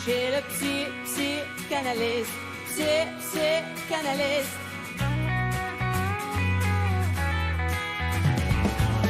chez le psychanalyste, psychanalyste.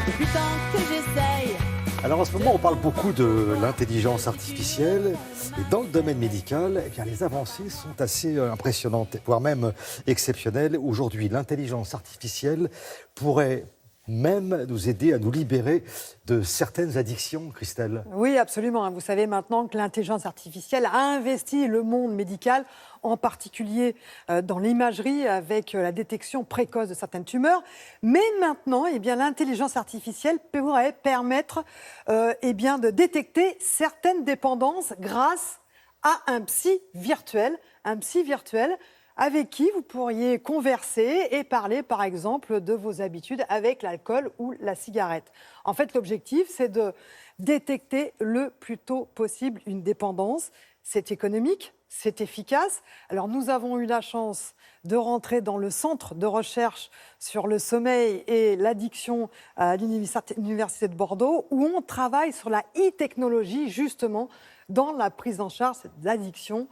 Depuis tant que j'essaye. Alors en ce moment, on parle beaucoup de l'intelligence artificielle et dans le domaine médical, eh bien, les avancées sont assez impressionnantes, voire même exceptionnelles. Aujourd'hui, l'intelligence artificielle pourrait même nous aider à nous libérer de certaines addictions, Christelle. Oui, absolument. Vous savez maintenant que l'intelligence artificielle a investi le monde médical, en particulier dans l'imagerie avec la détection précoce de certaines tumeurs. Mais maintenant, eh bien, l'intelligence artificielle pourrait permettre de détecter certaines dépendances grâce à un psy virtuel. Un psy virtuel avec qui vous pourriez converser et parler, par exemple, de vos habitudes avec l'alcool ou la cigarette. En fait, l'objectif, c'est de détecter le plus tôt possible une dépendance. C'est économique, c'est efficace. Alors, nous avons eu la chance de rentrer dans le centre de recherche sur le sommeil et l'addiction à l'Université de Bordeaux, où on travaille sur la e-technologie, justement, dans la prise en charge de l'addiction.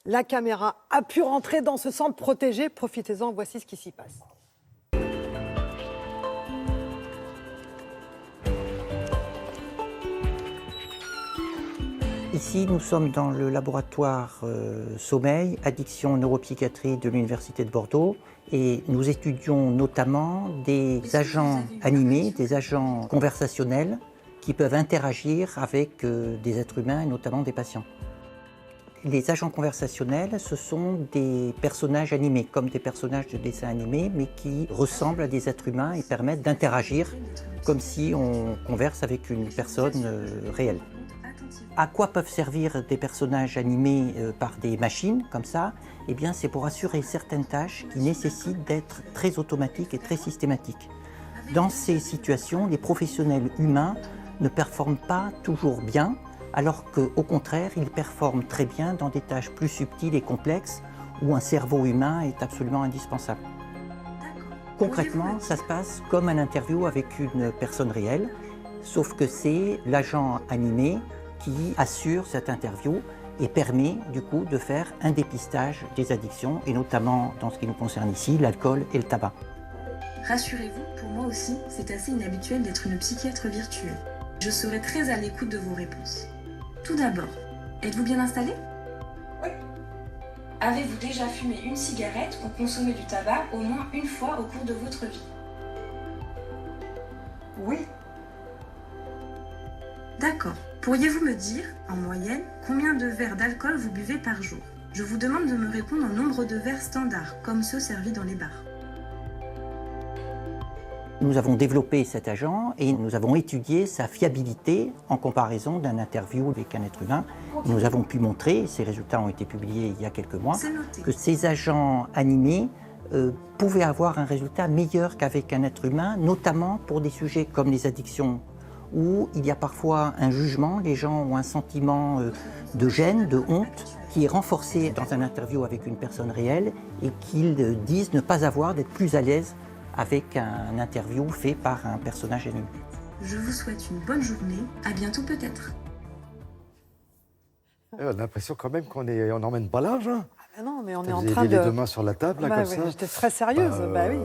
La caméra a pu rentrer dans ce centre protégé. Profitez-en, voici ce qui s'y passe. Ici, nous sommes dans le laboratoire sommeil, addiction, neuropsychiatrie de l'Université de Bordeaux et nous étudions notamment des agents animés, des agents conversationnels qui peuvent interagir avec des êtres humains et notamment des patients. Les agents conversationnels, ce sont des personnages animés, comme des personnages de dessins animés, mais qui ressemblent à des êtres humains et permettent d'interagir comme si on converse avec une personne réelle. À quoi peuvent servir des personnages animés par des machines, comme ça? Eh bien, c'est pour assurer certaines tâches qui nécessitent d'être très automatiques et très systématiques. Dans ces situations, les professionnels humains ne performent pas toujours bien, alors qu'au contraire, ils performent très bien dans des tâches plus subtiles et complexes où un cerveau humain est absolument indispensable. Concrètement, ça se passe comme un interview avec une personne réelle, sauf que c'est l'agent animé qui assure cette interview et permet du coup de faire un dépistage des addictions, et notamment dans ce qui nous concerne ici, l'alcool et le tabac. Rassurez-vous, pour moi aussi, c'est assez inhabituel d'être une psychiatre virtuelle. Je serai très à l'écoute de vos réponses. Tout d'abord, êtes-vous bien installé? Oui. Avez-vous déjà fumé une cigarette ou consommé du tabac au moins une fois au cours de votre vie? Oui. D'accord. Pourriez-vous me dire, en moyenne, combien de verres d'alcool vous buvez par jour? Je vous demande de me répondre en nombre de verres standards, comme ceux servis dans les bars. Nous avons développé cet agent et nous avons étudié sa fiabilité en comparaison d'un interview avec un être humain. Nous avons pu montrer, ces résultats ont été publiés il y a quelques mois, que ces agents animés pouvaient avoir un résultat meilleur qu'avec un être humain, notamment pour des sujets comme les addictions, où il y a parfois un jugement, les gens ont un sentiment de gêne, de honte, qui est renforcé dans un interview avec une personne réelle et qu'ils disent ne pas avoir, d'être plus à l'aise avec un interview fait par un personnage animé. Je vous souhaite une bonne journée, à bientôt peut-être. On a l'impression quand même qu'on emmène pas l'âge. Hein. Ah non, mais on est Vous en avez train les de... deux mains sur la table, là, comme ça. J'étais très sérieuse, oui.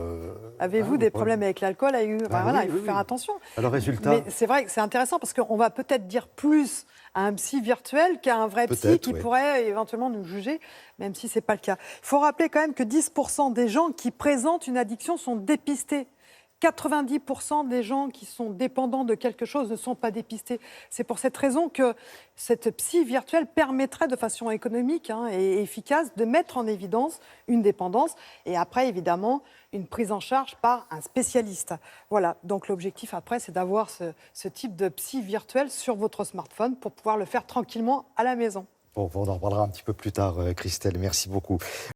Avez-vous des problèmes avec l'alcool? Il faut faire attention. Alors, résultat... Mais c'est vrai que c'est intéressant parce qu'on va peut-être dire plus à un psy virtuel qu'à un vrai psy qui pourrait éventuellement nous juger, même si ce n'est pas le cas. Il faut rappeler quand même que 10% des gens qui présentent une addiction sont dépistés. 90% des gens qui sont dépendants de quelque chose ne sont pas dépistés. C'est pour cette raison que cette psy virtuelle permettrait de façon économique et efficace de mettre en évidence une dépendance et après, évidemment, une prise en charge par un spécialiste. Voilà, donc l'objectif après, c'est d'avoir ce type de psy virtuelle sur votre smartphone pour pouvoir le faire tranquillement à la maison. Bon, on en reparlera un petit peu plus tard, Christelle. Merci beaucoup.